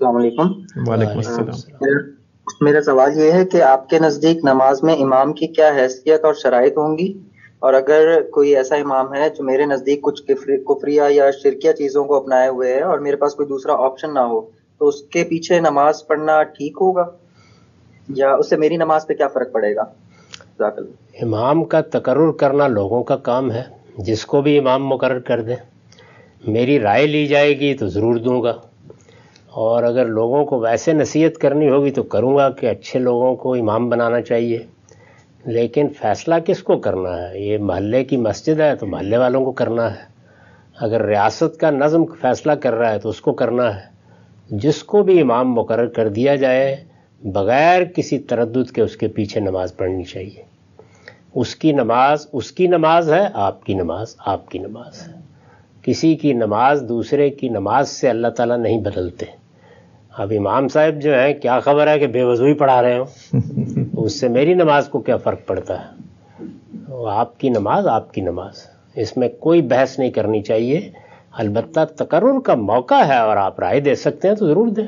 السلام علیکم۔ وعلیکم السلام۔ میرا سوال یہ ہے کہ آپ کے نزدیک نماز میں امام کی کیا حیثیت اور شرائط ہوں گی، اور اگر کوئی ایسا امام ہے جو میرے نزدیک کچھ کفریہ یا شرکیہ چیزوں کو اپنائے ہوئے ہے اور میرے پاس کوئی دوسرا آپشن نہ ہو، تو اس کے پیچھے نماز پڑھنا ٹھیک ہوگا، یا اس سے میری نماز پہ کیا فرق پڑے گا؟ جزاک اللہ۔ امام کا تقرر کرنا لوگوں کا کام ہے، جس کو بھی امام مقرر کر دیں۔ میری رائے لی جائے گی تو ضرور دوں گا، اور اگر لوگوں کو ویسے نصیحت کرنی ہوگی تو کروں گا کہ اچھے لوگوں کو امام بنانا چاہیے۔ لیکن فیصلہ کس کو کرنا ہے؟ یہ محلے کی مسجد ہے تو محلے والوں کو کرنا ہے، اگر ریاست کا نظم فیصلہ کر رہا ہے تو اس کو کرنا ہے۔ جس کو بھی امام مقرر کر دیا جائے بغیر کسی تردد کے اس کے پیچھے نماز پڑھنی چاہیے۔ اس کی نماز ہے، آپ کی نماز آپ کی نماز ہے۔ کسی کی نماز دوسرے کی نماز سے اللہ تعالیٰ نہیں بدلتے۔ اب امام صاحب جو ہیں کیا خبر ہے کہ بے وضوئی پڑھا رہے ہوں، اس سے میری نماز کو کیا فرق پڑتا ہے؟ آپ کی نماز آپ کی نماز، اس میں کوئی بحث نہیں کرنی چاہیے۔ البتہ تقرر کا موقع ہے اور آپ رائے دے سکتے ہیں تو ضرور دیں۔